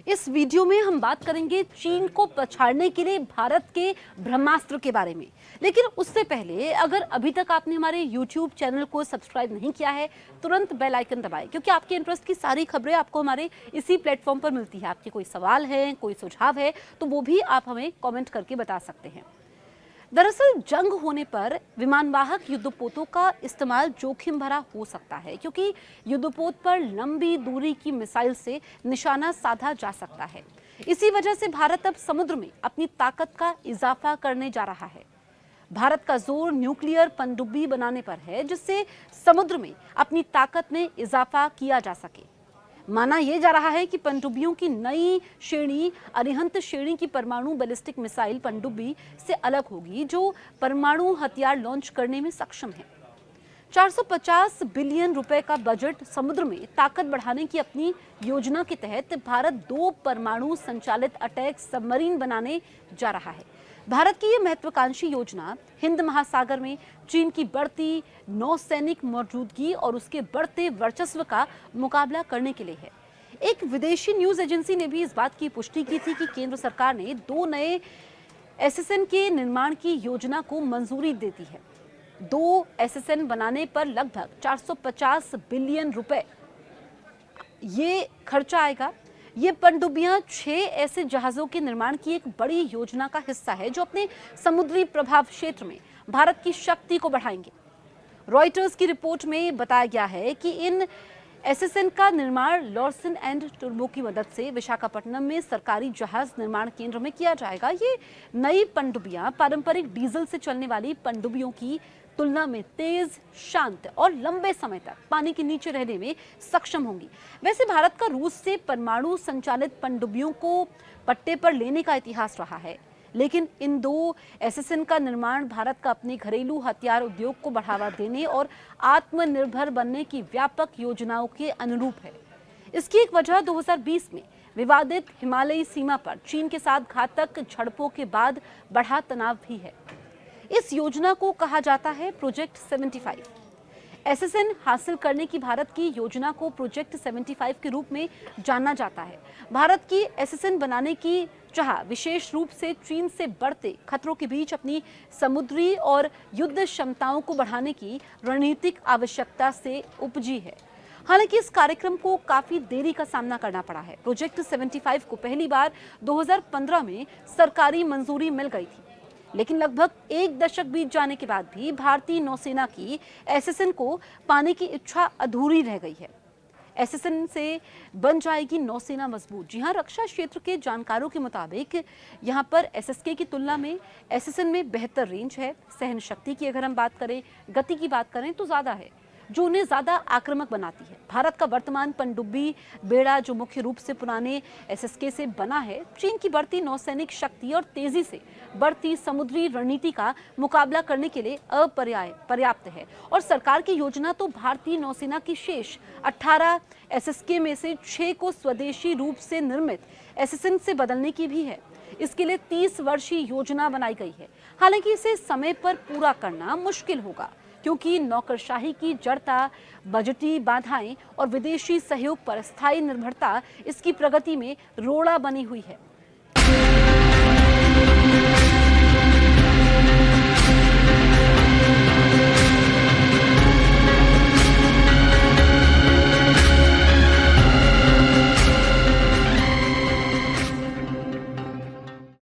इस वीडियो में हम बात करेंगे चीन को पछाड़ने के लिए भारत के ब्रह्मास्त्र के बारे में। लेकिन उससे पहले अगर अभी तक आपने हमारे YouTube चैनल को सब्सक्राइब नहीं किया है, तुरंत बेल आइकन दबाएं, क्योंकि आपके इंटरेस्ट की सारी खबरें आपको हमारे इसी प्लेटफॉर्म पर मिलती है। आपके कोई सवाल है, कोई सुझाव है, तो वो भी आप हमें कमेंट करके बता सकते हैं। दरअसल जंग होने पर विमानवाहक युद्धपोतों का इस्तेमाल जोखिम भरा हो सकता है, क्योंकि युद्धपोत पर लंबी दूरी की मिसाइल से निशाना साधा जा सकता है। इसी वजह से भारत अब समुद्र में अपनी ताकत का इजाफा करने जा रहा है। भारत का जोर न्यूक्लियर पनडुब्बी बनाने पर है, जिससे समुद्र में अपनी ताकत में इजाफा किया जा सके। माना यह जा रहा है कि पनडुब्बियों की नई श्रेणी अरिहंत श्रेणी की परमाणु बैलिस्टिक मिसाइल पनडुब्बी से अलग होगी, जो परमाणु हथियार लॉन्च करने में सक्षम है। 450 बिलियन रुपए का बजट समुद्र में ताकत बढ़ाने की अपनी योजना के तहत भारत 2 परमाणु संचालित अटैक सबमरीन बनाने जा रहा है। भारत की यह महत्वाकांक्षी योजना हिंद महासागर में चीन की बढ़ती नौसैनिक मौजूदगी और उसके बढ़ते वर्चस्व का मुकाबला करने के लिए है। एक विदेशी न्यूज एजेंसी ने भी इस बात की पुष्टि की थी कि केंद्र सरकार ने 2 नए एसएसएन के निर्माण की योजना को मंजूरी दे दी है। 2 एसएसएन बनाने पर लगभग 450 बिलियन रुपए ये खर्चा आएगा। ये पनडुब्बियां 6 ऐसे जहाजों के निर्माण की एक बड़ी योजना का हिस्सा है, जो अपने समुद्री प्रभाव क्षेत्र में भारत की शक्ति को बढ़ाएंगे। रॉयटर्स की रिपोर्ट में बताया गया है कि इन एसएसएन का निर्माण लॉर्सन एंड टुर्बो की मदद से विशाखापट्टनम में सरकारी जहाज निर्माण केंद्र में किया जाएगा। ये नई पनडुब्बियां पारंपरिक डीजल से चलने वाली पनडुब्बियों की तुलना में तेज, शांत और लंबे समय तक पानी के नीचे रहने में सक्षम होंगी। वैसे भारत का रूस से परमाणु संचालित पनडुब्बियों को पट्टे पर लेने का इतिहास रहा है, लेकिन इन 2 एसएसएन का निर्माण भारत का अपने घरेलू हथियार उद्योग को बढ़ावा देने और आत्मनिर्भर बनने की व्यापक योजनाओं के अनुरूप है। इसकी एक वजह 2020 में विवादित हिमालयी सीमा पर चीन के साथ घातक झड़पों के बाद बढ़ा तनाव भी है। इस योजना को कहा जाता है प्रोजेक्ट 75। एसएसएन हासिल करने की भारत की योजना को प्रोजेक्ट 75 के रूप में जाना जाता है। भारत की एसएसएन बनाने की चाह विशेष रूप से चीन से बढ़ते खतरों के बीच अपनी समुद्री और युद्ध क्षमताओं को बढ़ाने की रणनीतिक आवश्यकता से उपजी है। हालांकि इस कार्यक्रम को काफी देरी का सामना करना पड़ा है। प्रोजेक्ट 75 को पहली बार 2015 में सरकारी मंजूरी मिल गई थी, लेकिन लगभग 1 दशक बीत जाने के बाद भी भारतीय नौसेना की एसएसएन को पाने की इच्छा अधूरी रह गई है। एसएसएन से बन जाएगी नौसेना मजबूत। जी हां, रक्षा क्षेत्र के जानकारों के मुताबिक यहां पर एसएसके की तुलना में एसएसएन में बेहतर रेंज है। सहन शक्ति की अगर हम बात करें, गति की बात करें तो ज्यादा है, जो उन्हें ज्यादा आक्रामक बनाती है। भारत का वर्तमान पनडुब्बी बेड़ा, जो मुख्य रूप से पुराने एसएसके से बना है, चीन की बढ़ती नौसैनिक शक्ति और तेजी से बढ़ती समुद्री रणनीति का मुकाबला करने के लिए पर्याप्त है। और सरकार की योजना तो भारतीय नौसेना की शेष 18 एसएसके में से 6 को स्वदेशी रूप से निर्मित एसएसएन से बदलने की भी है। इसके लिए 30 वर्षीय योजना बनाई गई है। हालांकि इसे समय पर पूरा करना मुश्किल होगा, क्योंकि नौकरशाही की जड़ता, बजटी बाधाएं और विदेशी सहयोग पर स्थायी निर्भरता इसकी प्रगति में रोड़ा बनी हुई है।